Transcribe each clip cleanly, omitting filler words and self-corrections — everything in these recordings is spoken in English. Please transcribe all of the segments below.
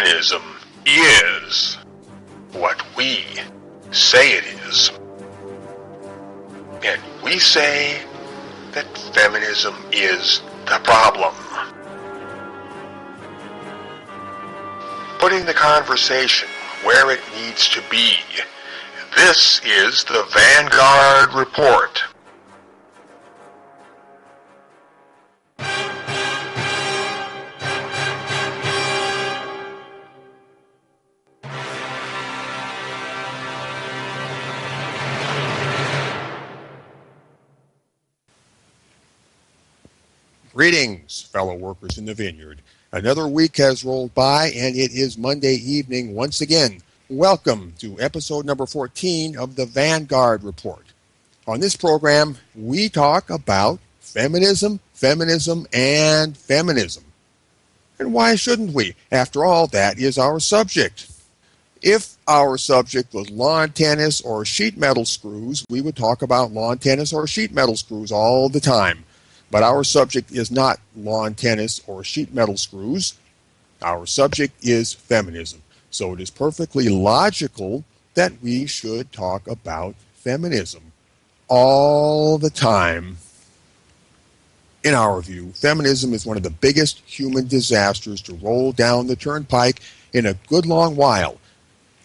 feminism is what we say it is. And we say that feminism is the problem. Putting the conversation where it needs to be. This is the Vanguard Report. Greetings, fellow workers in the vineyard. Another week has rolled by, and it is Monday evening once again. Welcome to episode number 14 of the Vanguard Report. On this program, we talk about feminism, and feminism. And why shouldn't we? After all, that is our subject. If our subject was lawn tennis or sheet metal screws, we would talk about lawn tennis or sheet metal screws all the time. But our subject is not lawn tennis or sheet metal screws. Our subject is feminism. So it is perfectly logical that we should talk about feminism all the time. In our view, feminism is one of the biggest human disasters to roll down the turnpike in a good long while.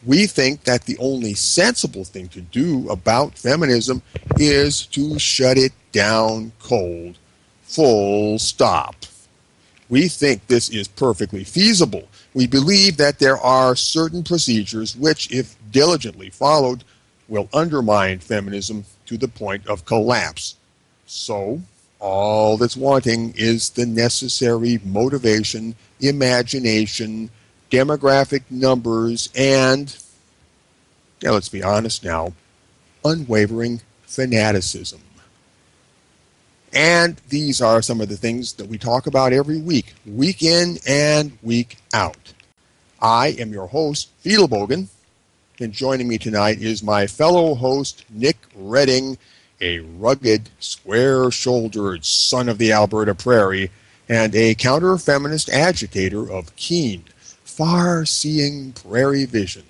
We think that the only sensible thing to do about feminism is to shut it down cold. Full stop. We think this is perfectly feasible. We believe that there are certain procedures which, if diligently followed, will undermine feminism to the point of collapse. So, all that's wanting is the necessary motivation, imagination, demographic numbers, and, let's be honest now, unwavering fanaticism. And these are some of the things that we talk about every week in and week out. I am your host, Fiedelbogen, and joining me tonight is my fellow host, Nick Redding, a rugged, square-shouldered son of the Alberta prairie and a counter-feminist agitator of keen, far-seeing prairie vision.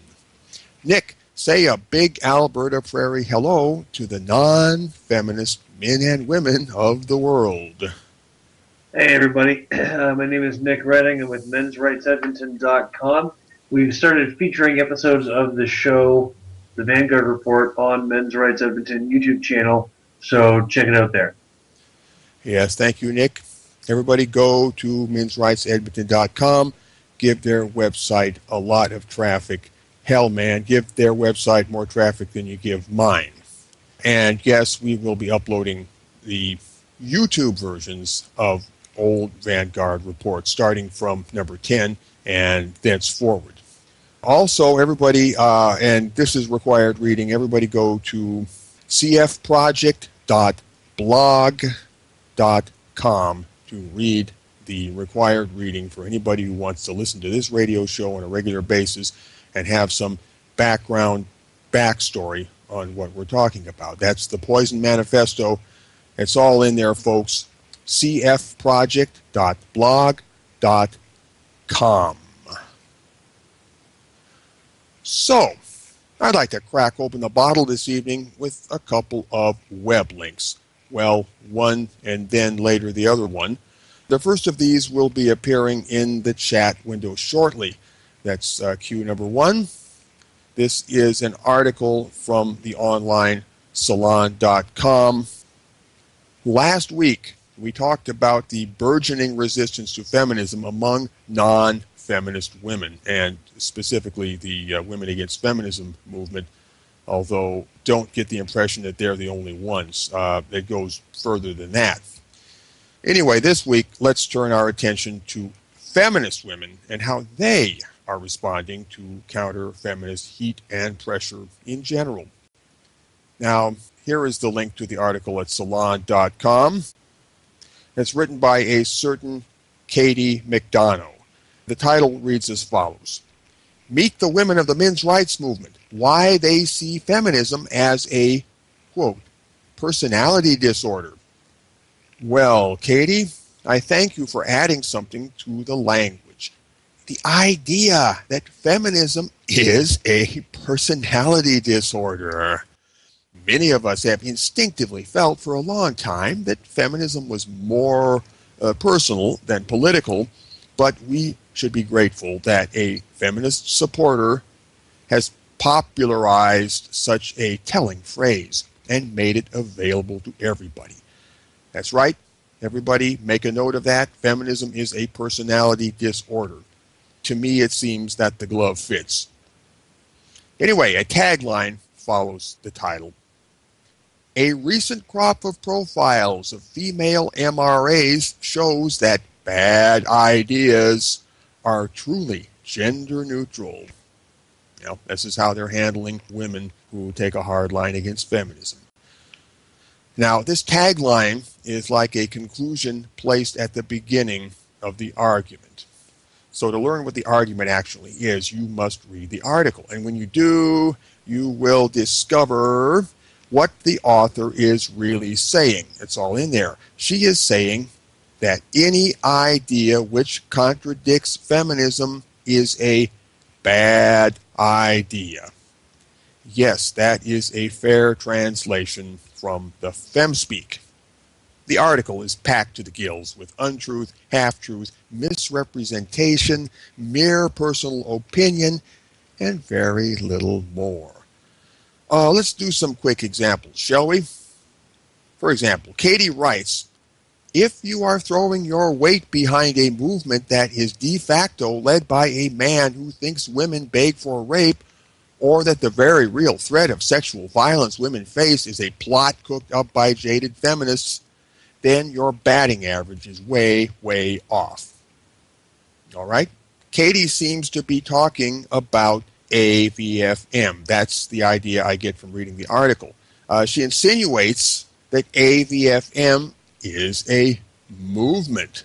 Nick, say a big Alberta prairie hello to the non-feminist men and women of the world. Hey everybody, my name is Nick Redding. I'm with mensrightsedmonton.com. We've started featuring episodes of the show, The Vanguard Report, on Men's Rights Edmonton YouTube channel, so check it out there. Yes, thank you, Nick. Everybody go to mensrightsedmonton.com. Give their website a lot of traffic. Hell, man, give their website more traffic than you give mine. And yes, we will be uploading the YouTube versions of old Vanguard reports, starting from number 10 and thenceforward. Also, everybody, and this is required reading, everybody go to cfproject.blog.com to read the required reading for anybody who wants to listen to this radio show on a regular basis and have some backstory on what we're talking about. That's the Poison Manifesto. It's all in there, folks. cfproject.blog.com. So, I'd like to crack open the bottle this evening with a couple of web links. Well, one and then later the other one. The first of these will be appearing in the chat window shortly. That's cue number 1. This is an article from the online salon.com. Last week, we talked about the burgeoning resistance to feminism among non-feminist women, and specifically the Women Against Feminism movement, although don't get the impression that they're the only ones. It goes further than that. Anyway, this week, let's turn our attention to feminist women and how they are responding to counter-feminist heat and pressure in general. Now, here is the link to the article at salon.com. It's written by a certain Katie McDonough. The title reads as follows: Meet the women of the men's rights movement, why they see feminism as a, quote, personality disorder. Well, Katie, I thank you for adding something to the language. the idea that feminism is a personality disorder. Many of us have instinctively felt for a long time that feminism was more personal than political, but we should be grateful that a feminist supporter has popularized such a telling phrase and made it available to everybody. That's right. Everybody make a note of that. Feminism is a personality disorder. To me, it seems that the glove fits. Anyway, a tagline follows the title. A recent crop of profiles of female MRAs shows that bad ideas are truly gender neutral. This is how they're handling women who take a hard line against feminism. Now, this tagline is like a conclusion placed at the beginning of the argument. So to learn what the argument actually is, you must read the article. And when you do, you will discover what the author is really saying. It's all in there. She is saying that any idea which contradicts feminism is a bad idea. Yes, that is a fair translation from the FemSpeak. The article is packed to the gills with untruth, half-truth, misrepresentation, mere personal opinion, and very little more. Let's do some quick examples, shall we? For example, Katie writes, if you are throwing your weight behind a movement that is de facto led by a man who thinks women beg for rape, or that the very real threat of sexual violence women face is a plot cooked up by jaded feminists, then your batting average is way, way off. All right? Katie seems to be talking about AVFM. That's the idea I get from reading the article. She insinuates that AVFM is a movement.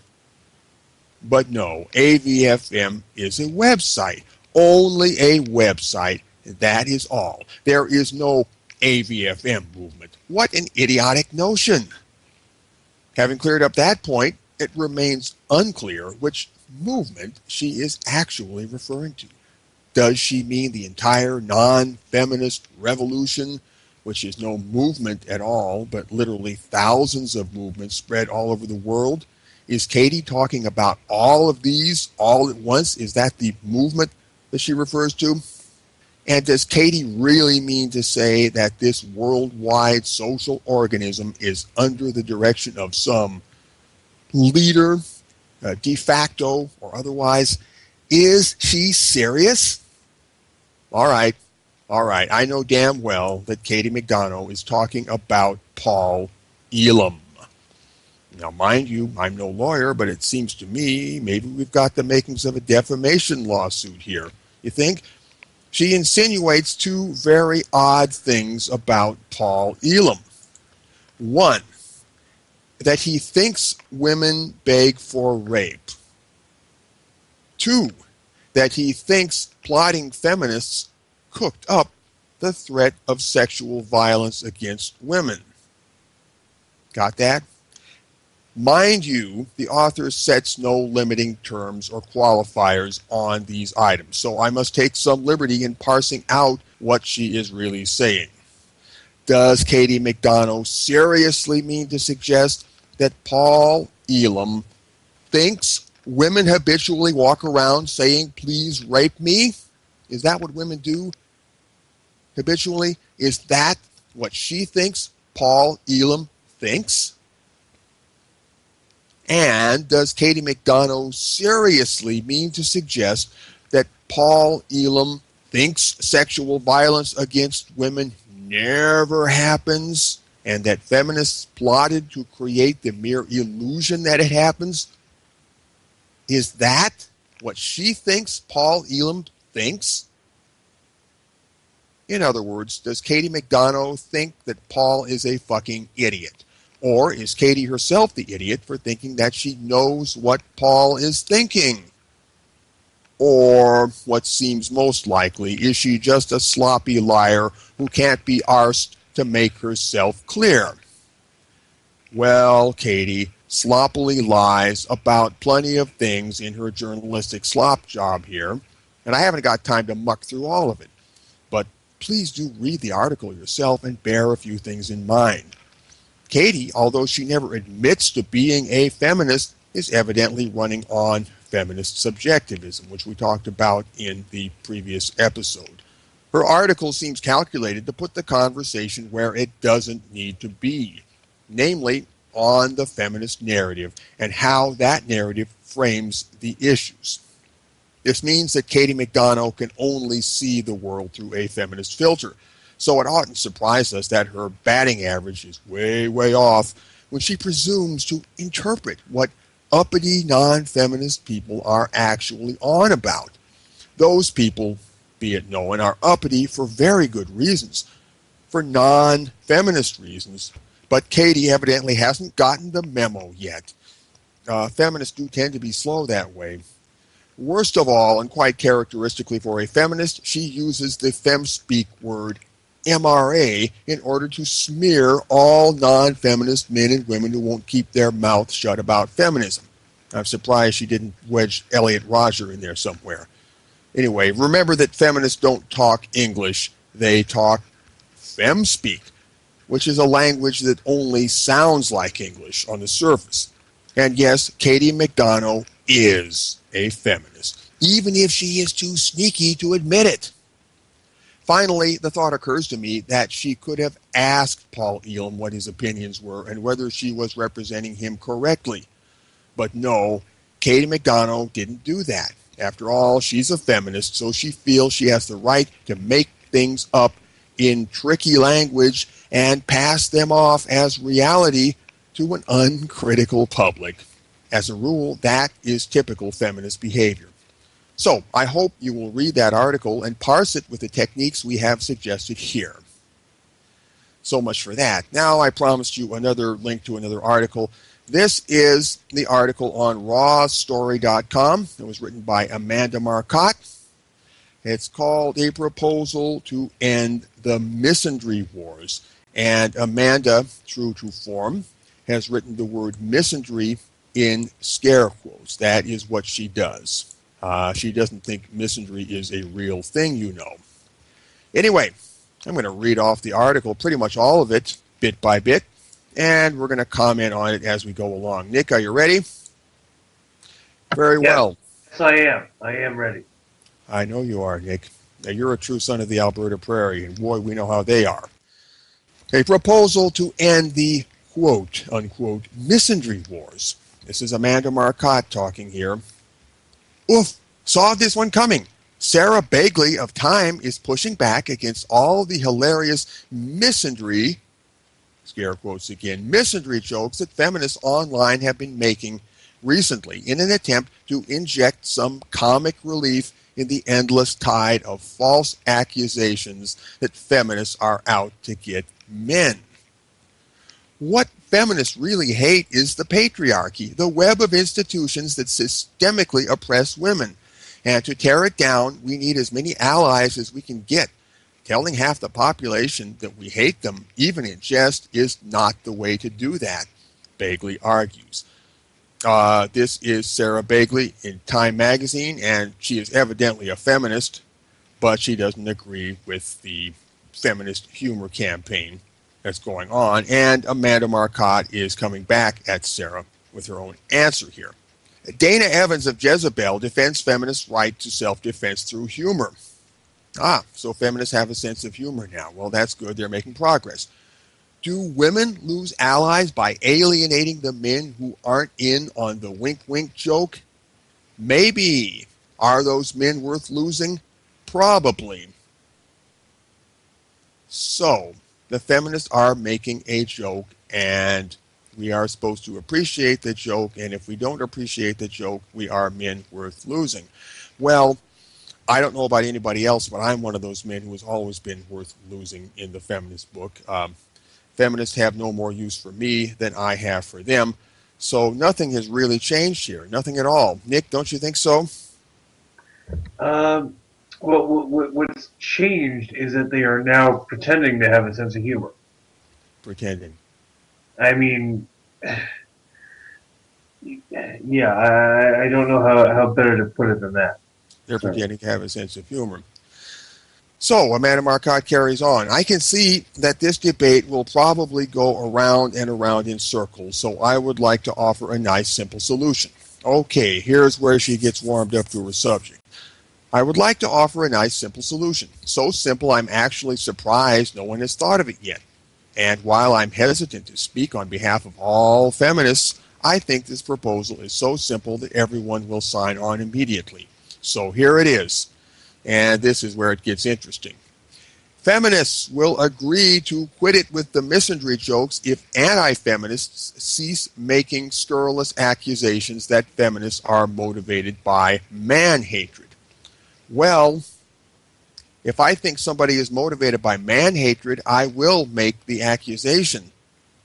But no, AVFM is a website. Only a website. That is all. There is no AVFM movement. What an idiotic notion. Having cleared up that point, it remains unclear which movement she is actually referring to. Does she mean the entire non-feminist revolution, which is no movement at all, but literally thousands of movements spread all over the world? Is Katie talking about all of these all at once? Is that the movement that she refers to? And does Katie really mean to say that this worldwide social organism is under the direction of some leader, de facto or otherwise? Is she serious? All right. I know damn well that Katie McDonough is talking about Paul Elam. Now, mind you, I'm no lawyer, but it seems to me maybe we've got the makings of a defamation lawsuit here. You think? She insinuates two very odd things about Paul Elam. One, that he thinks women beg for rape. Two, that he thinks plotting feminists cooked up the threat of sexual violence against women. Got that? Mind you, the author sets no limiting terms or qualifiers on these items, so I must take some liberty in parsing out what she is really saying. Does Katie McDonough seriously mean to suggest that Paul Elam thinks women habitually walk around saying, please rape me? Is that what women do habitually? Is that what she thinks Paul Elam thinks? And does Katie McDonough seriously mean to suggest that Paul Elam thinks sexual violence against women never happens and that feminists plotted to create the mere illusion that it happens? Is that what she thinks Paul Elam thinks? In other words, does Katie McDonough think that Paul is a fucking idiot? Or is Katie herself the idiot for thinking that she knows what Paul is thinking? Or, what seems most likely, is she just a sloppy liar who can't be arsed to make herself clear? Well, Katie, sloppily lies about plenty of things in her journalistic slop job here, and I haven't got time to muck through all of it. But please do read the article yourself and bear a few things in mind. Katie, although she never admits to being a feminist, is evidently running on feminist subjectivism, which we talked about in the previous episode. Her article seems calculated to put the conversation where it doesn't need to be, namely on the feminist narrative and how that narrative frames the issues. This means that Katie McDonough can only see the world through a feminist filter, so it oughtn't surprise us that her batting average is way, way off when she presumes to interpret what uppity non-feminist people are actually on about. Those people, be it known, are uppity for very good reasons, for non-feminist reasons, but Katie evidently hasn't gotten the memo yet. Feminists do tend to be slow that way. Worst of all, and quite characteristically for a feminist, she uses the fem-speak word MRA in order to smear all non-feminist men and women who won't keep their mouths shut about feminism. I'm surprised she didn't wedge Elliot Rodger in there somewhere. Anyway, remember that feminists don't talk English, they talk fem-speak, which is a language that only sounds like English on the surface. And yes, Katie McDonough is a feminist, even if she is too sneaky to admit it. Finally, the thought occurs to me that she could have asked Paul Elam what his opinions were and whether she was representing him correctly. But no, Katie McDonough didn't do that. After all, she's a feminist, so she feels she has the right to make things up in tricky language and pass them off as reality to an uncritical public. As a rule, that is typical feminist behavior. So, I hope you will read that article and parse it with the techniques we have suggested here. So much for that. Now, I promised you another link to another article. This is the article on rawstory.com. It was written by Amanda Marcotte. It's called A Proposal to End the Misandry Wars. And Amanda, true to form, has written the word misandry in scare quotes. That is what she does. She doesn't think misandry is a real thing, you know. Anyway, I'm going to read off the article, pretty much all of it, bit by bit, and we're going to comment on it as we go along. Nick, are you ready? Very well. Yes, I am. I am ready. I know you are, Nick. Now, you're a true son of the Alberta Prairie, and boy, we know how they are. A proposal to end the quote-unquote misandry wars. This is Amanda Marcotte talking here. Oof, saw this one coming. Sarah Bagley of Time is pushing back against all the hilarious misandry, scare quotes again, misandry jokes that feminists online have been making recently in an attempt to inject some comic relief in the endless tide of false accusations that feminists are out to get men. What feminists really hate is the patriarchy, the web of institutions that systemically oppress women. And to tear it down, we need as many allies as we can get. Telling half the population that we hate them, even in jest, is not the way to do that, Bagley argues. This is Sarah Bagley in Time magazine, and she is evidently a feminist, but she doesn't agree with the feminist humor campaign that's going on, and Amanda Marcotte is coming back at Sarah with her own answer here. Dana Evans of Jezebel defends feminists' right to self-defense through humor. So feminists have a sense of humor now. Well, that's good. They're making progress. Do women lose allies by alienating the men who aren't in on the wink-wink joke? Maybe. Are those men worth losing? Probably. So, the feminists are making a joke, and we are supposed to appreciate the joke, and if we don't appreciate the joke, we are men worth losing. Well, I don't know about anybody else, but I'm one of those men who has always been worth losing in the feminist book. Feminists have no more use for me than I have for them, so nothing has really changed here, nothing at all. Nick, don't you think so? Well, what's changed is that they are now pretending to have a sense of humor. Pretending. I mean, Yeah, I don't know how better to put it than that. They're pretending to have a sense of humor. So, Amanda Marcotte carries on. I can see that this debate will probably go around and around in circles, so I would like to offer a nice, simple solution. Okay, here's where she gets warmed up to her subject. I would like to offer a nice, simple solution. So simple, I'm actually surprised no one has thought of it yet. And while I'm hesitant to speak on behalf of all feminists, I think this proposal is so simple that everyone will sign on immediately. So here it is. And this is where it gets interesting. Feminists will agree to quit it with the misandry jokes if anti-feminists cease making scurrilous accusations that feminists are motivated by man-hatred. Well, if I think somebody is motivated by man-hatred, I will make the accusation.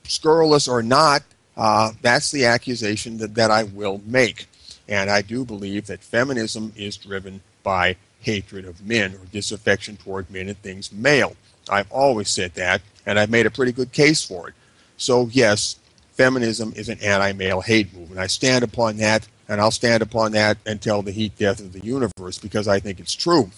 Scurrilous or not, that's the accusation that I will make. And I do believe that feminism is driven by hatred of men or disaffection toward men and things male. I've always said that, and I've made a pretty good case for it. So yes, feminism is an anti-male hate movement. I stand upon that, and I'll stand upon that until the heat death of the universe because I think it's true.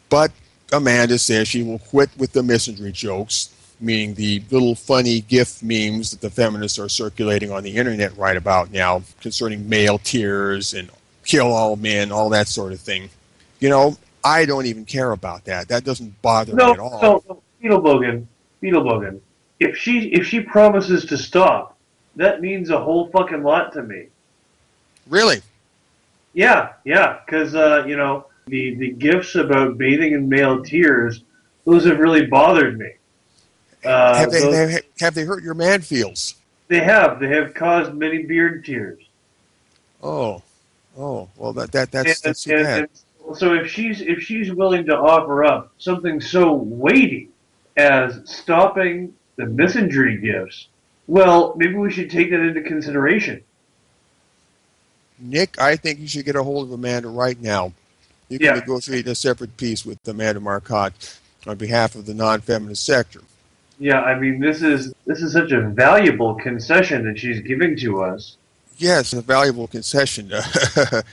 But Amanda says she will quit with the misandry jokes, meaning the little funny GIF memes that the feminists are circulating on the internet right about now concerning male tears and kill all men, all that sort of thing. You know, I don't even care about that. That doesn't bother me at all. No, Beetle If she promises to stop, that means a whole fucking lot to me. Really? Yeah, because the gifs about bathing in male tears, those have really bothered me. Have they hurt your man feels? They have caused many beard tears. Oh, well that's too bad. And so if she's willing to offer up something so weighty as stopping the misandry gifts, well, maybe we should take that into consideration. Nick, I think you should get a hold of Amanda right now. You can negotiate a separate piece with Amanda Marcotte on behalf of the non-feminist sector. Yeah, I mean, this is such a valuable concession that she's giving to us. Yes, a valuable concession.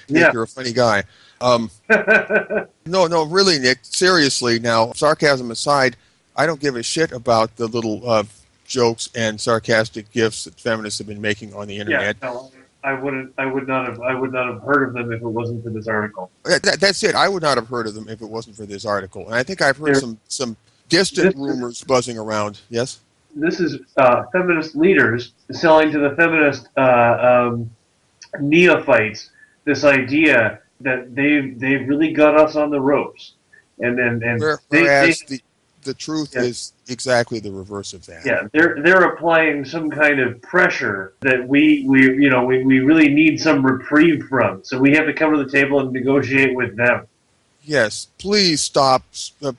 Nick, you're a funny guy. No, really, Nick, seriously now, sarcasm aside, I don't give a shit about the little jokes and sarcastic gifs that feminists have been making on the internet. Yeah, no, I would not have heard of them if it wasn't for this article. That's it. I would not have heard of them if it wasn't for this article. And I think I've heard some distant rumors buzzing around. Yes? This is feminist leaders selling to the feminist neophytes this idea that they've really got us on the ropes, whereas the truth is exactly the reverse of that. Yeah, they're applying some kind of pressure that we really need some reprieve from, so we have to come to the table and negotiate with them. Yes, please stop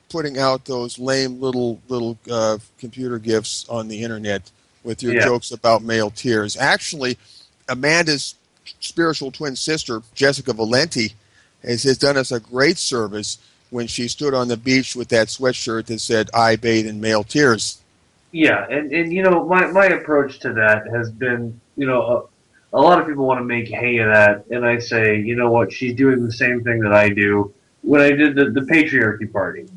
putting out those lame little computer gifs on the internet with your jokes about male tears. Actually, Amanda's spiritual twin sister, Jessica Valenti, has done us a great service when she stood on the beach with that sweatshirt that said, "I bathe in male tears." Yeah, and my approach to that has been, a lot of people want to make hay of that, and I say, you know what, she's doing the same thing that I do. When I did the patriarchy party,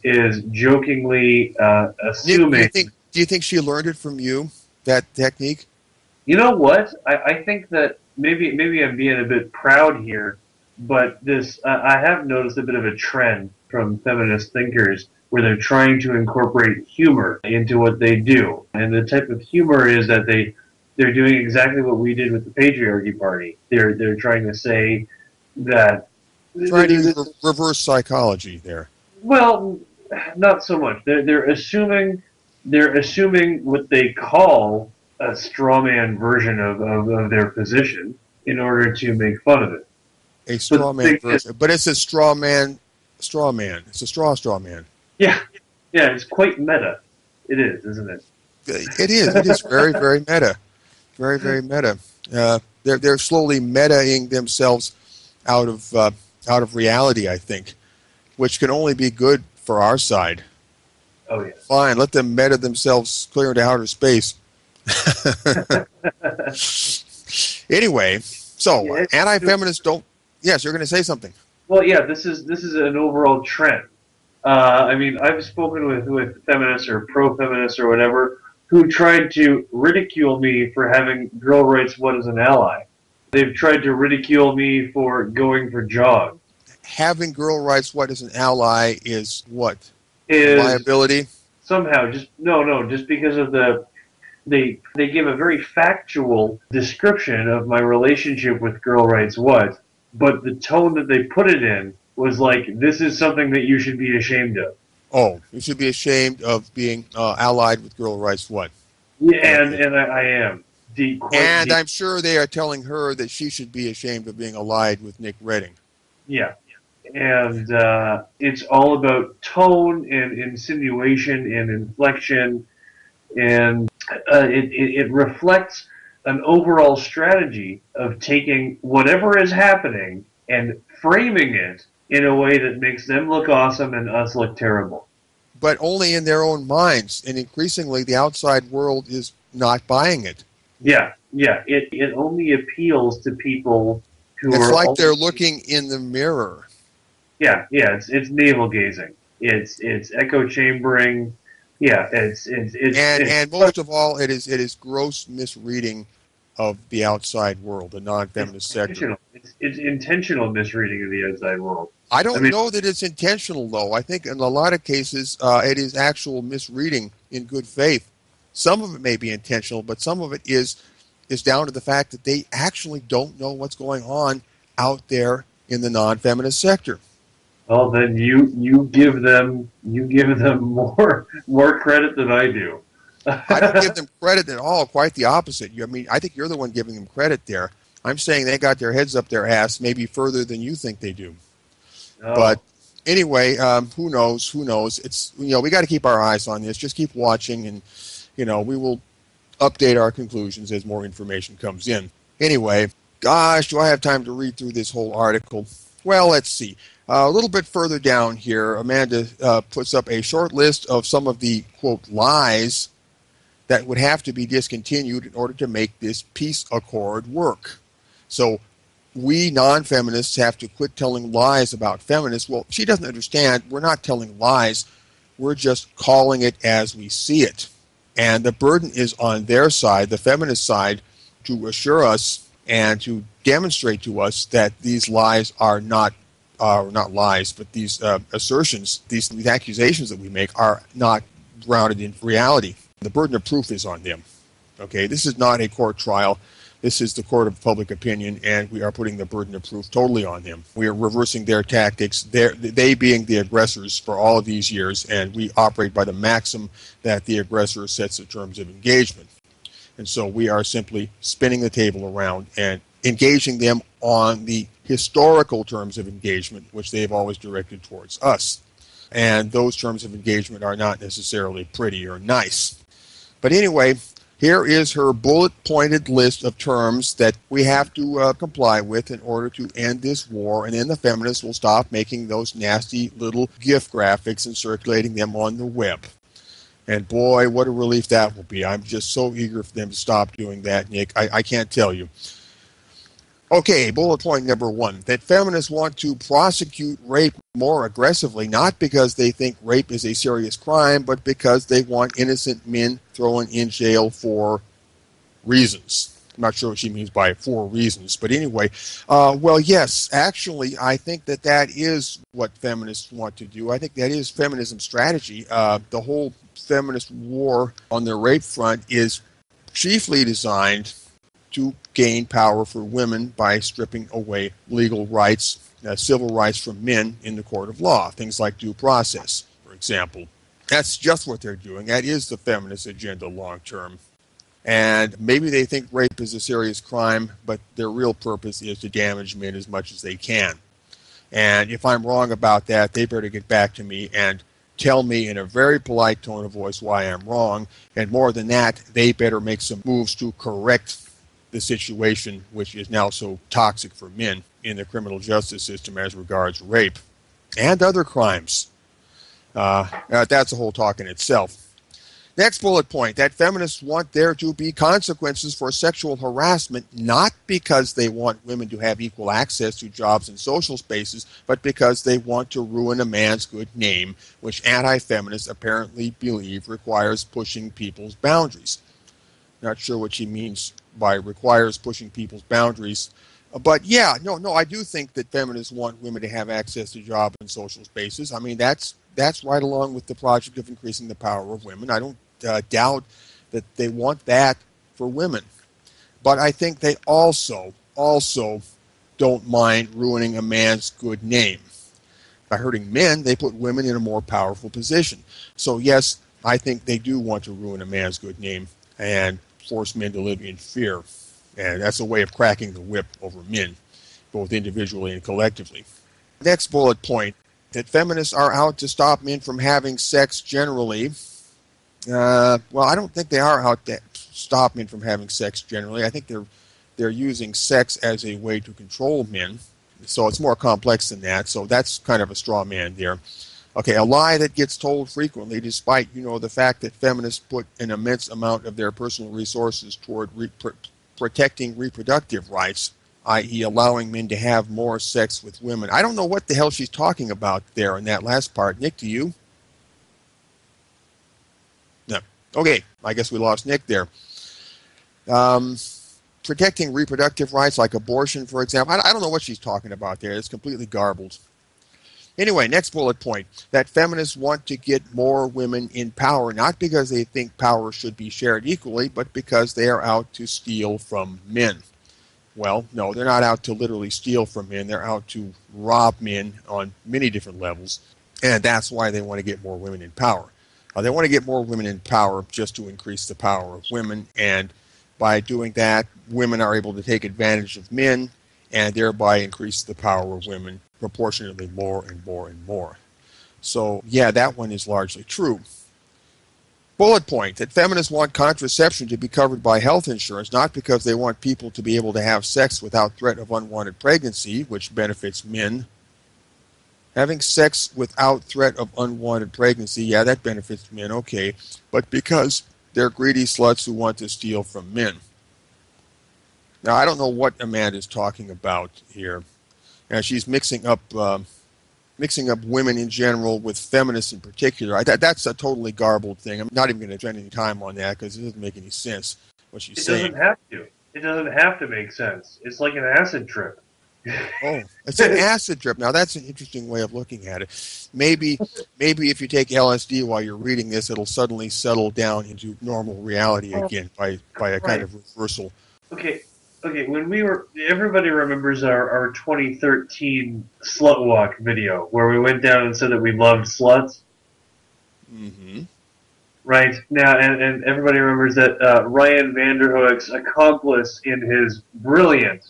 is jokingly assuming. Do you think she learned it from you, that technique? You know what? I think that maybe I'm being a bit proud here, but I have noticed a bit of a trend from feminist thinkers where they're trying to incorporate humor into what they do, and the type of humor is that they're doing exactly what we did with the patriarchy party. They're trying to say that. Trying to reverse psychology there. Well, not so much. They're assuming what they call a strawman version of their position in order to make fun of it. A strawman version, but it's a strawman. It's a straw man. Yeah, it's quite meta. It is, isn't it? It is. It is very, very meta. Very, very meta. They're slowly metaing themselves out of reality, I think, which can only be good for our side. Oh, yeah. Fine, let them meta themselves clear into outer space. Anyway, so Yeah, anti-feminists don't. Yes, you're going to say something. well, yeah, this is an overall trend. I mean, I've spoken with feminists or pro-feminists or whatever who tried to ridicule me for having Girl Rights What as an ally. They've tried to ridicule me for going for jogs. Having girl rights, what is an ally, is what? A Is liability? somehow just because of they give a very factual description of my relationship with Girl Rights What, but the tone that they put it in was like, this is something that you should be ashamed of. Oh, you should be ashamed of being allied with girl rights, what? Yeah, Okay. and I am quite And deep. I'm sure they are telling her that she should be ashamed of being allied with Nick Redding. Yeah, and it's all about tone and insinuation and inflection, and it reflects an overall strategy of taking whatever is happening and framing it in a way that makes them look awesome and us look terrible. But only in their own minds, and increasingly the outside world is not buying it. Yeah, it only appeals to people who It's are like they're only, looking in the mirror. yeah, it's navel gazing. It's echo chambering. Yeah, And most of all, it is gross misreading of the outside world, the non-feminist sector. intentional. It's intentional misreading of the outside world. I don't I mean, know that it's intentional, though. I think in a lot of cases it is actual misreading in good faith. Some of it may be intentional, but some of it is down to the fact that they actually don't know what's going on out there in the non-feminist sector. well, then you give them more credit than I do. I don't give them credit at all. Quite the opposite. I mean, I think you're the one giving them credit there. I'm saying they got their heads up their ass maybe further than you think they do. Oh. But anyway, who knows? Who knows? It's, we got to keep our eyes on this. Just keep watching, and we will update our conclusions as more information comes in. Anyway, gosh, do I have time to read through this whole article? Well, let's see. A little bit further down here, Amanda puts up a short list of some of the, quote, lies that would have to be discontinued in order to make this peace accord work. So we non-feminists have to quit telling lies about feminists. Well, she doesn't understand. We're not telling lies. We're just calling it as we see it. And the burden is on their side, the feminist side, to assure us and to demonstrate to us that these lies are not lies, but these assertions, these accusations that we make are not grounded in reality. The burden of proof is on them. Okay, this is not a court trial. This is the court of public opinion, and we are putting the burden of proof totally on them. We are reversing their tactics, they being the aggressors for all of these years, and we operate by the maxim that the aggressor sets the terms of engagement. And so we are simply spinning the table around and engaging them on the historical terms of engagement, which they have always directed towards us. And those terms of engagement are not necessarily pretty or nice. But anyway, here is her bullet-pointed list of terms that we have to comply with in order to end this war, and then the feminists will stop making those nasty little GIF graphics and circulating them on the web. And boy, what a relief that will be. I'm just so eager for them to stop doing that, Nick. I can't tell you. Okay, bullet point number 1, that feminists want to prosecute rape more aggressively, not because they think rape is a serious crime, but because they want innocent men thrown in jail for reasons. I'm not sure what she means by 4 reasons, but anyway, well, yes, actually, I think that is what feminists want to do. I think that is feminism strategy. The whole feminist war on the rape front is chiefly designed to gain power for women by stripping away legal rights, civil rights from men in the court of law, things like due process, for example. That's just what they're doing. That is the feminist agenda long term. And maybe they think rape is a serious crime, but their real purpose is to damage men as much as they can. And if I'm wrong about that, they better get back to me and tell me in a very polite tone of voice why I'm wrong. And more than that, they better make some moves to correct the situation, which is now so toxic for men in the criminal justice system as regards rape and other crimes. That's a whole talk in itself. Next bullet point, that feminists want there to be consequences for sexual harassment, not because they want women to have equal access to jobs and social spaces, but because they want to ruin a man's good name, which anti-feminists apparently believe requires pushing people's boundaries. Not sure what she means by requires pushing people's boundaries. But yeah, no, I do think that feminists want women to have access to job and social spaces. I mean, that's right along with the project of increasing the power of women. I don't doubt that they want that for women. But I think they also don't mind ruining a man's good name. By hurting men, they put women in a more powerful position. So yes, I think they do want to ruin a man's good name and force men to live in fear. And that's a way of cracking the whip over men, both individually and collectively. Next bullet point, that feminists are out to stop men from having sex generally. Well, I don't think they are out to stop men from having sex generally. I think they're using sex as a way to control men. So it's more complex than that. So that's kind of a straw man there. Okay, a lie that gets told frequently, despite, the fact that feminists put an immense amount of their personal resources toward protecting reproductive rights, i.e. allowing men to have more sex with women. I don't know what the hell she's talking about there in that last part. Nick, do you? No. Okay, I guess we lost Nick there. Protecting reproductive rights like abortion, for example. I don't know what she's talking about there. It's completely garbled. Anyway, next bullet point, that feminists want to get more women in power, not because they think power should be shared equally, but because they are out to steal from men. Well, no, they're not out to literally steal from men. They're out to rob men on many different levels, and that's why they want to get more women in power. They want to get more women in power just to increase the power of women, and by doing that, women are able to take advantage of men and thereby increase the power of women proportionately more and more and more. So, yeah, that one is largely true. Bullet point, that feminists want contraception to be covered by health insurance, not because they want people to be able to have sex without threat of unwanted pregnancy, which benefits men. Having sex without threat of unwanted pregnancy, yeah, that benefits men, okay, but because they're greedy sluts who want to steal from men. Now, I don't know what Amanda's talking about here. She's mixing up women in general with feminists in particular. That's a totally garbled thing. I'm not even going to spend any time on that because it doesn't make any sense what she's saying. It doesn't have to. It doesn't have to make sense. It's like an acid trip. Oh, it's an acid trip. Now, that's an interesting way of looking at it. Maybe if you take LSD while you're reading this, it'll suddenly settle down into normal reality again by a kind of reversal. Okay, when everybody remembers our 2013 Slut Walk video where we went down and said that we loved sluts? Mm-hmm. Right, now, and everybody remembers that Ryan Vanderhoek's accomplice in his brilliant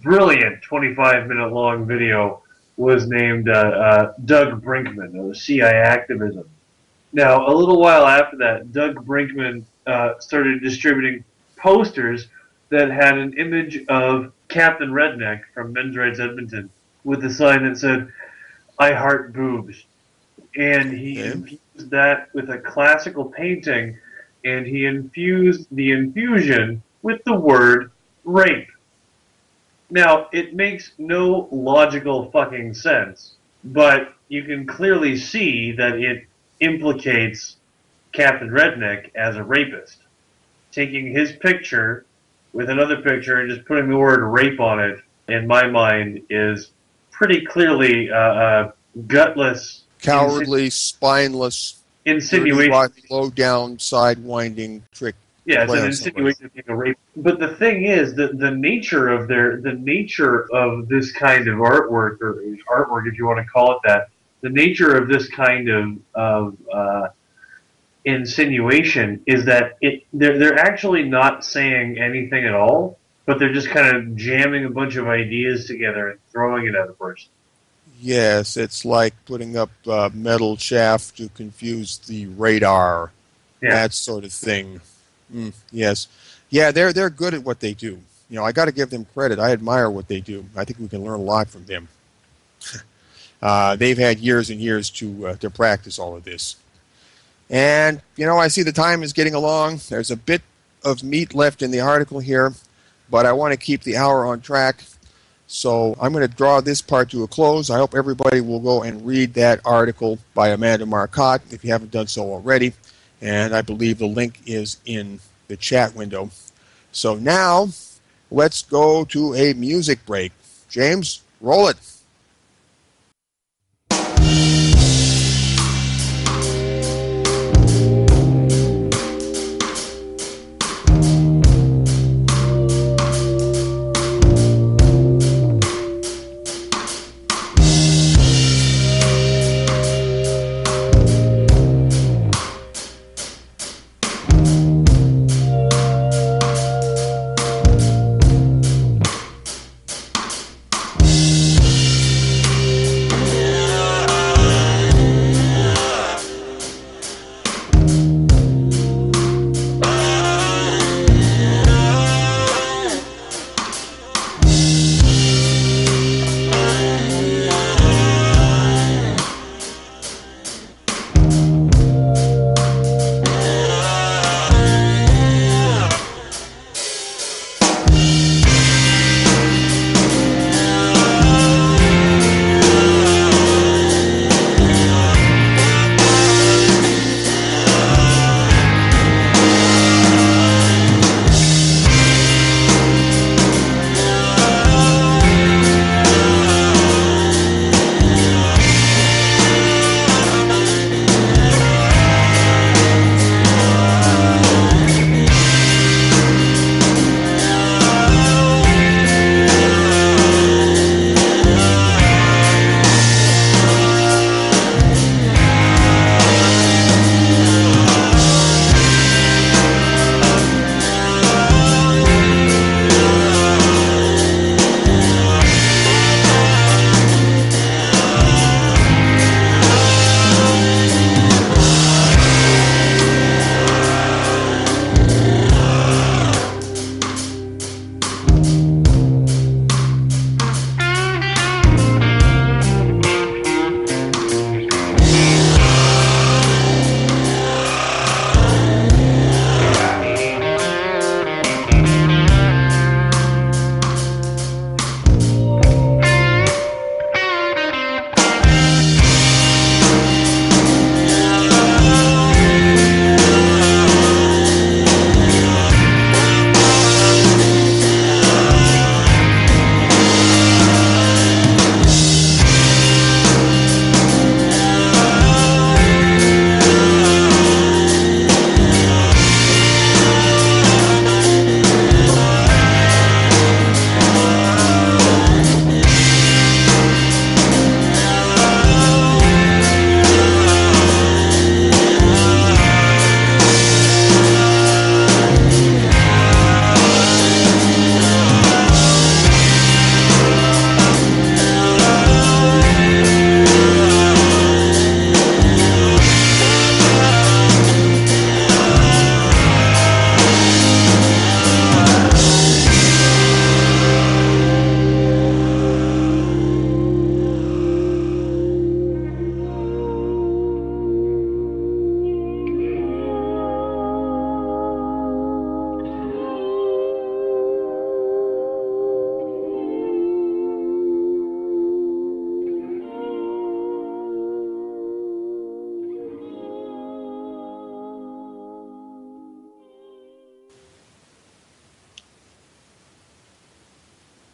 25-minute long video was named Doug Brinkman of CIA Activism. Now, a little while after that, Doug Brinkman started distributing posters that had an image of Captain Redneck from Men's Rights Edmonton with a sign that said, "I heart boobs." And he infused that with a classical painting, and he infused the infusion with the word rape. Now, it makes no logical fucking sense, but you can clearly see that it implicates Captain Redneck as a rapist. Taking his picture with another picture and just putting the word rape on it, in my mind, is pretty clearly gutless, cowardly, spineless, insinuation, low-down, side-winding trick. Yeah, it's an insinuation of being a rape. But the thing is, the nature of this kind of artwork, or artwork if you want to call it that, the nature of this kind of insinuation is that they're actually not saying anything at all, but they're just kind of jamming a bunch of ideas together and throwing it at a person. Yes, it's like putting up metal chaff to confuse the radar, that sort of thing. Yes. Yeah, they're good at what they do. I got to give them credit. I admire what they do. I think we can learn a lot from them. They've had years and years to practice all of this. And, I see the time is getting along. There's a bit of meat left in the article here, but I want to keep the hour on track. So I'm going to draw this part to a close. I hope everybody will go and read that article by Amanda Marcotte if you haven't done so already. And I believe the link is in the chat window. So now let's go to a music break. James, roll it.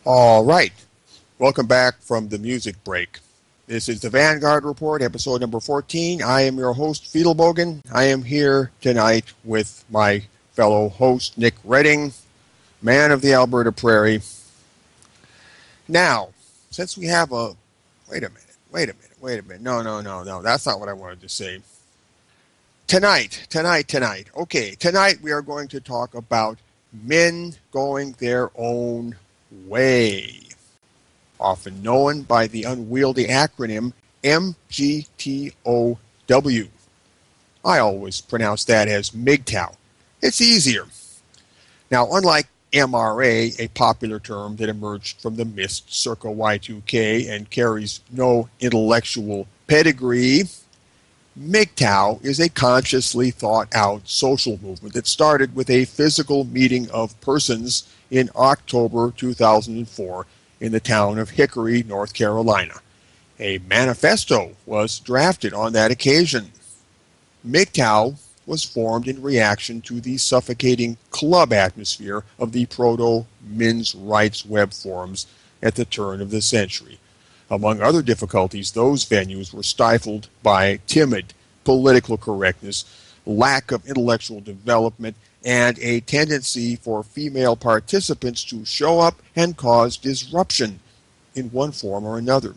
All right. Welcome back from the music break. This is the Vanguard Report, episode number 14. I am your host, Fiedelbogen. I am here tonight with my fellow host, Nick Redding, man of the Alberta Prairie. Now, since we have a... Wait a minute. No. That's not what I wanted to say. Tonight. Okay, tonight we are going to talk about men going their own way, often known by the unwieldy acronym MGTOW. I always pronounce that as MGTOW. It's easier. Now, unlike MRA, a popular term that emerged from the mist circa Y2K and carries no intellectual pedigree, MGTOW is a consciously thought-out social movement that started with a physical meeting of persons in October 2004 in the town of Hickory, North Carolina. A manifesto was drafted on that occasion. MGTOW was formed in reaction to the suffocating club atmosphere of the proto-men's rights web forums at the turn of the century. Among other difficulties, those venues were stifled by timid political correctness, lack of intellectual development, and a tendency for female participants to show up and cause disruption in one form or another.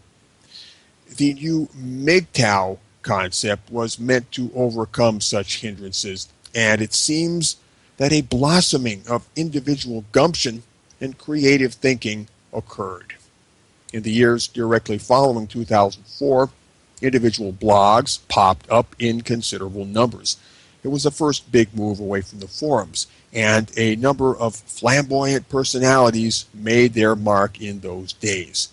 The new MGTOW concept was meant to overcome such hindrances, and it seems that a blossoming of individual gumption and creative thinking occurred. In the years directly following 2004, individual blogs popped up in considerable numbers. It was the first big move away from the forums, and a number of flamboyant personalities made their mark in those days.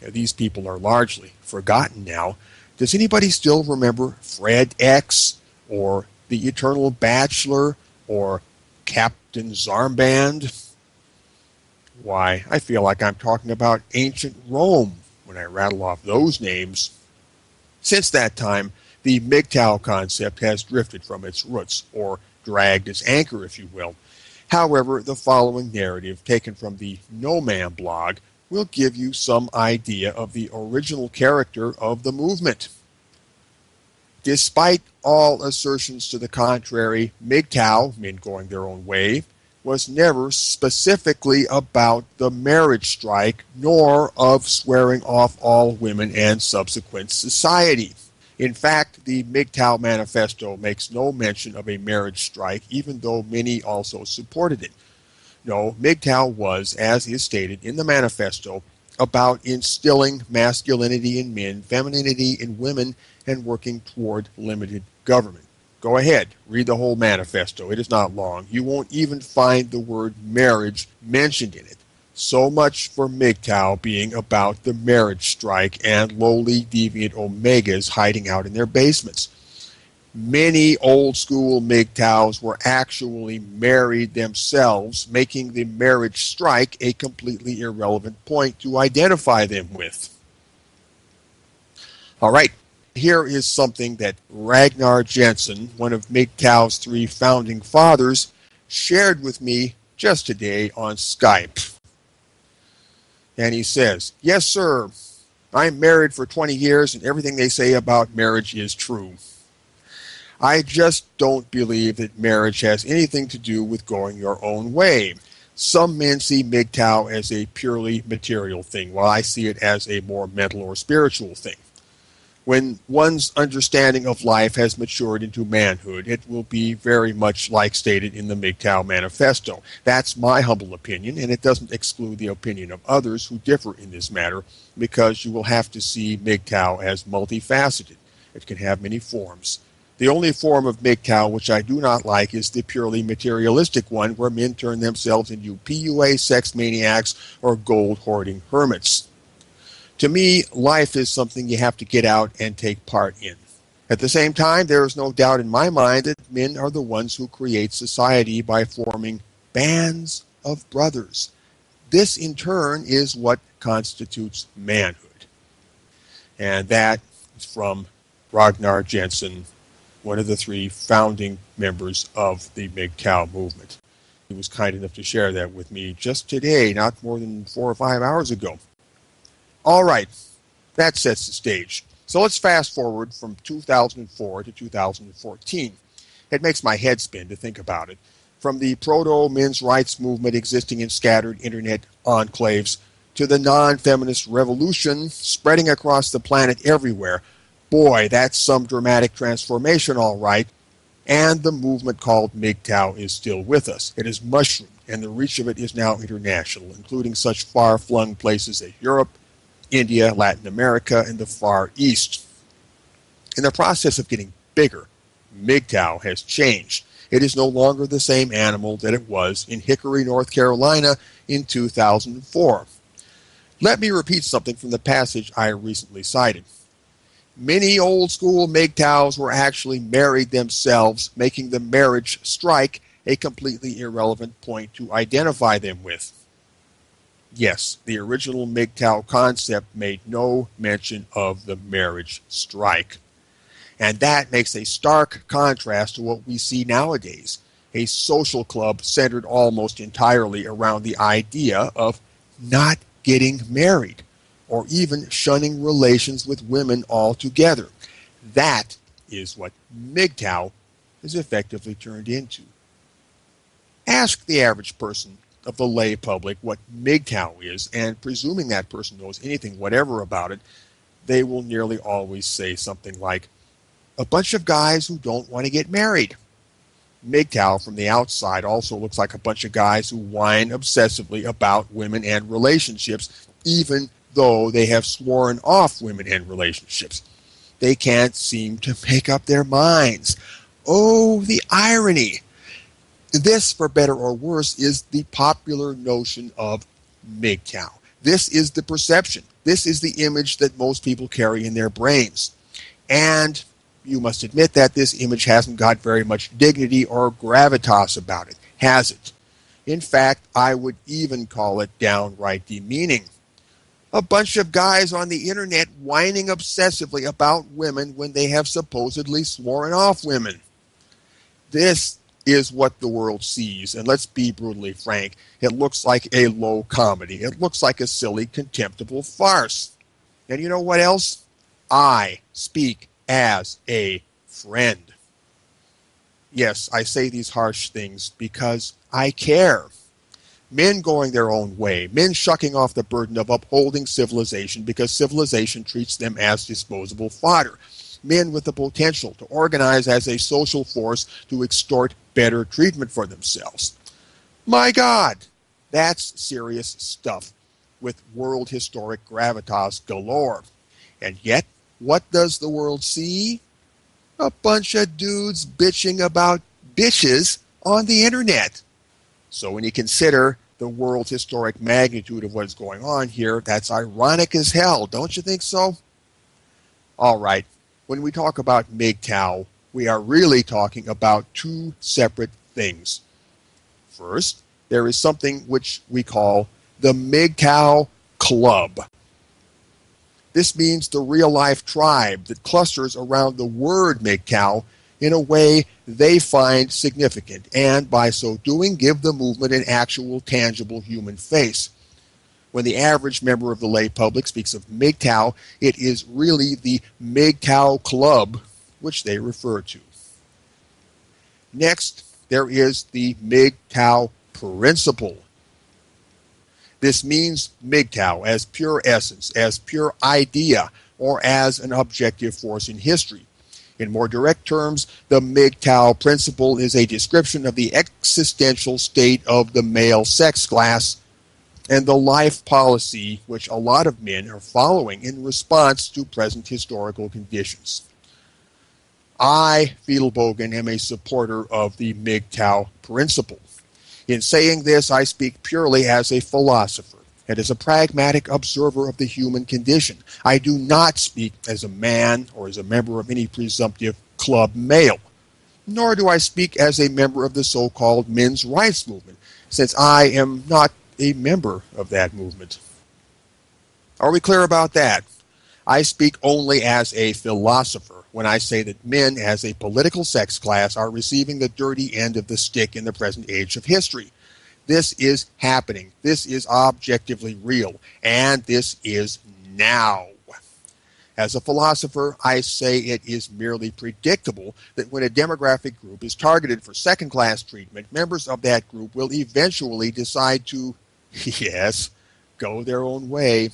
Now, these people are largely forgotten now. Does anybody still remember Fred X, or the Eternal Bachelor, or Captain Zarband? Why, I feel like I'm talking about ancient Rome when I rattle off those names. Since that time, the MGTOW concept has drifted from its roots, or dragged its anchor, if you will. However, the following narrative, taken from the No Man blog, will give you some idea of the original character of the movement. Despite all assertions to the contrary, MGTOW, men going their own way, was never specifically about the marriage strike, nor of swearing off all women and subsequent society. In fact, the MGTOW manifesto makes no mention of a marriage strike, even though many also supported it. No, MGTOW was, as is stated in the manifesto, about instilling masculinity in men, femininity in women, and working toward limited government. Go ahead, read the whole manifesto. It is not long. You won't even find the word marriage mentioned in it. So much for MGTOW being about the marriage strike and lowly deviant omegas hiding out in their basements. Many old-school MGTOWs were actually married themselves, making the marriage strike a completely irrelevant point to identify them with. All right, here is something that Ragnar Jensen, one of MGTOW's 3 founding fathers, shared with me just today on Skype. And he says, "Yes, sir, I'm married for 20 years and everything they say about marriage is true. I just don't believe that marriage has anything to do with going your own way. Some men see MGTOW as a purely material thing, while I see it as a more mental or spiritual thing. When one's understanding of life has matured into manhood, it will be very much like stated in the MGTOW manifesto. That's my humble opinion, and it doesn't exclude the opinion of others who differ in this matter, because you will have to see MGTOW as multifaceted. It can have many forms. The only form of MGTOW which I do not like is the purely materialistic one, where men turn themselves into PUA sex maniacs or gold-hoarding hermits. To me, life is something you have to get out and take part in. At the same time, there is no doubt in my mind that men are the ones who create society by forming bands of brothers. This, in turn, is what constitutes manhood." And that is from Ragnar Jensen, one of the 3 founding members of the MGTOW movement. He was kind enough to share that with me just today, not more than 4 or 5 hours ago. All right, that sets the stage. So let's fast forward from 2004 to 2014. It makes my head spin to think about it. From the proto-men's rights movement existing in scattered internet enclaves to the non-feminist revolution spreading across the planet everywhere. Boy, that's some dramatic transformation, all right. And the movement called MGTOW is still with us. It has mushroomed, and the reach of it is now international, including such far-flung places as Europe, India, Latin America, and the Far East. In the process of getting bigger, MGTOW has changed. It is no longer the same animal that it was in Hickory, North Carolina in 2004. Let me repeat something from the passage I recently cited. Many old school MGTOWs were actually married themselves, making the marriage strike a completely irrelevant point to identify them with. Yes, the original MGTOW concept made no mention of the marriage strike. And that makes a stark contrast to what we see nowadays, a social club centered almost entirely around the idea of not getting married, or even shunning relations with women altogether. That is what MGTOW is effectively turned into. Ask the average person of the lay public what MGTOW is, and presuming that person knows anything whatever about it, they will nearly always say something like, a bunch of guys who don't want to get married. MGTOW from the outside also looks like a bunch of guys who whine obsessively about women and relationships, even though they have sworn off women and relationships. They can't seem to make up their minds. Oh, the irony! This, for better or worse, is the popular notion of MGTOW. This is the perception. This is the image that most people carry in their brains. And you must admit that this image hasn't got very much dignity or gravitas about it, has it? In fact, I would even call it downright demeaning. A bunch of guys on the internet whining obsessively about women when they have supposedly sworn off women. This is what the world sees, and let's be brutally frank, it looks like a low comedy. It looks like a silly, contemptible farce. And you know what else? I speak as a friend. Yes, I say these harsh things because I care. Men going their own way, men shucking off the burden of upholding civilization because civilization treats them as disposable fodder. Men with the potential to organize as a social force to extort better treatment for themselves. My God, that's serious stuff with world historic gravitas galore. And yet, what does the world see? A bunch of dudes bitching about bitches on the internet. So when you consider the world historic magnitude of what is going on here, that's ironic as hell, don't you think so? All right, when we talk about MGTOW, we are really talking about two separate things. First, there is something which we call the MGTOW Club. This means the real-life tribe that clusters around the word MGTOW in a way they find significant, and by so doing give the movement an actual, tangible human face. When the average member of the lay public speaks of MGTOW, it is really the MGTOW Club which they refer to. Next, there is the MGTOW Principle. This means MGTOW as pure essence, as pure idea, or as an objective force in history. In more direct terms, the MGTOW principle is a description of the existential state of the male sex class and the life policy which a lot of men are following in response to present historical conditions. I, Fiedelbogen, am a supporter of the MGTOW principle. In saying this, I speak purely as a philosopher and as a pragmatic observer of the human condition. I do not speak as a man or as a member of any presumptive club male, nor do I speak as a member of the so-called men's rights movement, since I am not a member of that movement. Are we clear about that? I speak only as a philosopher when I say that men as a political sex class are receiving the dirty end of the stick in the present age of history. This is happening. This is objectively real. And this is now. As a philosopher, I say it is merely predictable that when a demographic group is targeted for second-class treatment, members of that group will eventually decide to, yes, go their own way.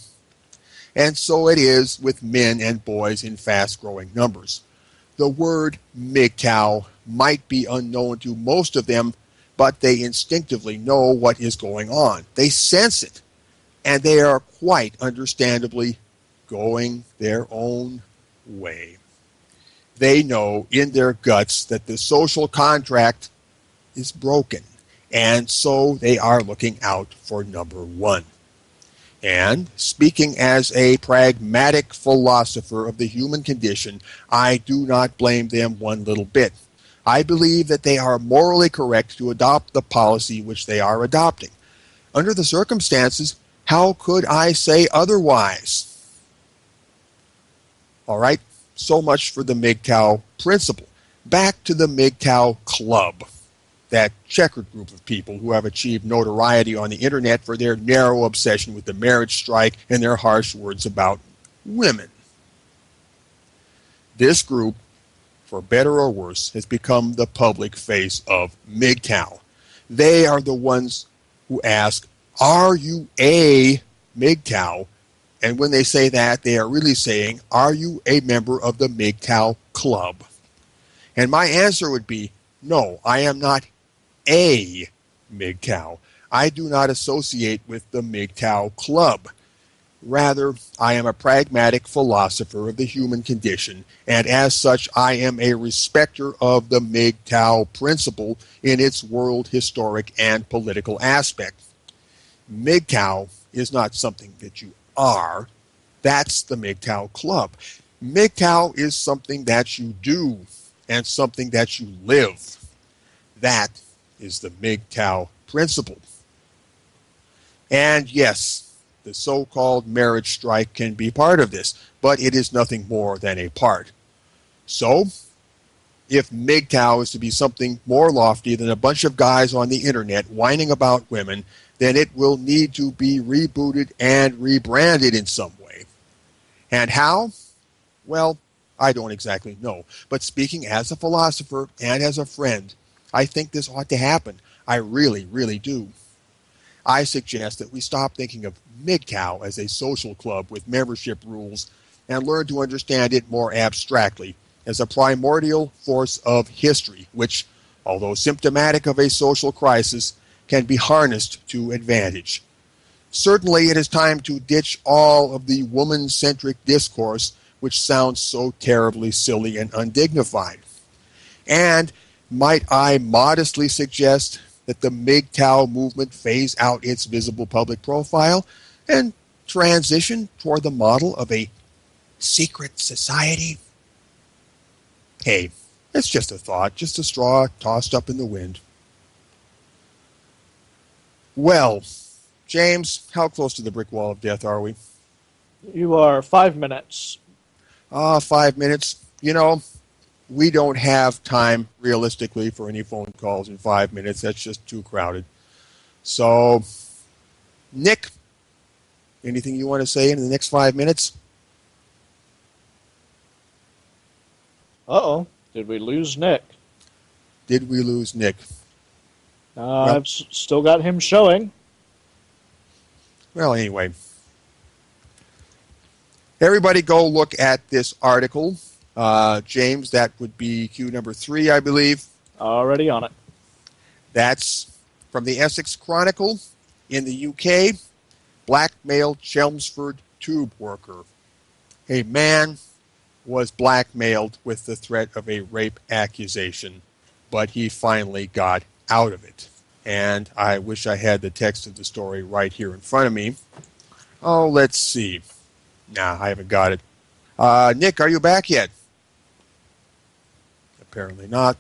And so it is with men and boys in fast-growing numbers. The word MGTOW might be unknown to most of them, but they instinctively know what is going on. They sense it, and they are quite understandably going their own way. They know in their guts that the social contract is broken, and so they are looking out for number one. And speaking as a pragmatic philosopher of the human condition, I do not blame them one little bit. I believe that they are morally correct to adopt the policy which they are adopting. Under the circumstances, how could I say otherwise? All right, so much for the MGTOW principle. Back to the MGTOW Club, that checkered group of people who have achieved notoriety on the internet for their narrow obsession with the marriage strike and their harsh words about women. This group, for better or worse, has become the public face of MGTOW. They are the ones who ask, "Are you a MGTOW?" And when they say that, they are really saying, "Are you a member of the MGTOW Club?" And my answer would be, no, I am not a MGTOW. I do not associate with the MGTOW Club. Rather, I am a pragmatic philosopher of the human condition, and as such, I am a respecter of the MGTOW principle in its world, historic, and political aspect. MGTOW is not something that you are. That's the MGTOW Club. MGTOW is something that you do and something that you live. That is the MGTOW principle. And yes, the so-called marriage strike can be part of this, but it is nothing more than a part. So, if MGTOW is to be something more lofty than a bunch of guys on the internet whining about women, then it will need to be rebooted and rebranded in some way. And how? Well, I don't exactly know. But speaking as a philosopher and as a friend, I think this ought to happen. I really, really do. I suggest that we stop thinking of MGTOW as a social club with membership rules and learn to understand it more abstractly as a primordial force of history, which, although symptomatic of a social crisis, can be harnessed to advantage. Certainly, it is time to ditch all of the woman-centric discourse which sounds so terribly silly and undignified. And might I modestly suggest that the MGTOW movement phase out its visible public profile and transition toward the model of a secret society? Hey, it's just a thought, just a straw tossed up in the wind. Well, James, how close to the brick wall of death are we? You are 5 minutes. 5 minutes. You know, we don't have time, realistically, for any phone calls in 5 minutes. That's just too crowded. So, Nick, anything you want to say in the next 5 minutes? Uh-oh. Did we lose Nick? Did we lose Nick? I've still got him showing. Well, anyway. Everybody go look at this article. James, that would be cue number 3, I believe. Already on it. That's from the Essex Chronicle in the UK. Blackmailed Chelmsford tube worker. A man was blackmailed with the threat of a rape accusation, but he finally got out of it. And I wish I had the text of the story right here in front of me. Oh, let's see. Nah, I haven't got it. Nick, are you back yet? Apparently not.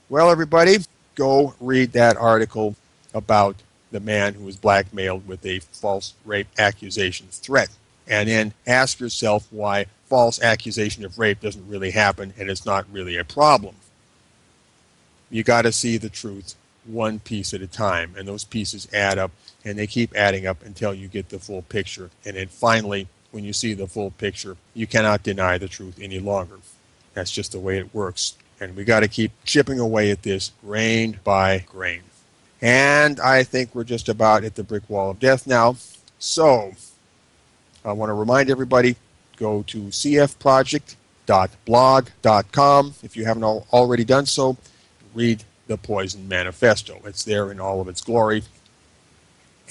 Well, everybody, go read that article about the man who was blackmailed with a false rape accusation threat. And then ask yourself why false accusation of rape doesn't really happen and it's not really a problem. You got to see the truth one piece at a time, and those pieces add up, and they keep adding up until you get the full picture. And then finally, when you see the full picture, you cannot deny the truth any longer. That's just the way it works. And we got to keep chipping away at this grain by grain. And I think we're just about at the brick wall of death now. So I want to remind everybody, go to cfproject.blog.com. If you haven't already done so, read the Poison Manifesto. It's there in all of its glory.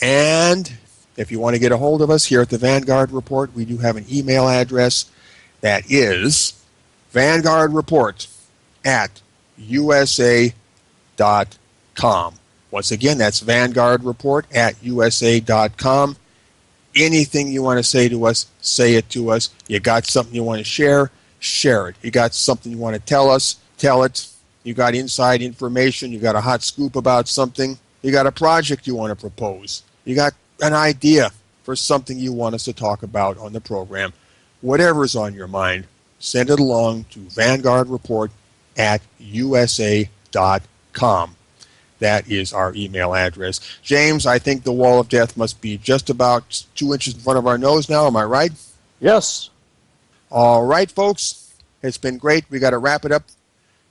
And if you want to get a hold of us here at the Vanguard Report, we do have an email address that is vanguardreport@usa.com. Once again, that's vanguardreport@usa.com. Anything you want to say to us, say it to us. You got something you want to share, share it. You got something you want to tell us, tell it. You got inside information, you got a hot scoop about something, you got a project you want to propose, you got an idea for something you want us to talk about on the program. Whatever's on your mind, send it along to vanguardreport@usa.com. That is our email address. James, I think the wall of death must be just about 2 inches in front of our nose now. Am I right? Yes. All right, folks. It's been great. We got to wrap it up.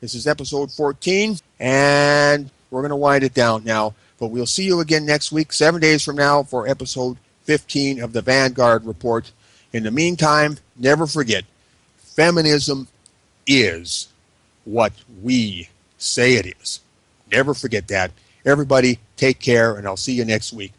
This is episode 14, and we're going to wind it down now. But we'll see you again next week, 7 days from now, for episode 15 of the Vanguard Report. In the meantime, never forget, feminism is what we say it is. Never forget that. Everybody, take care, and I'll see you next week.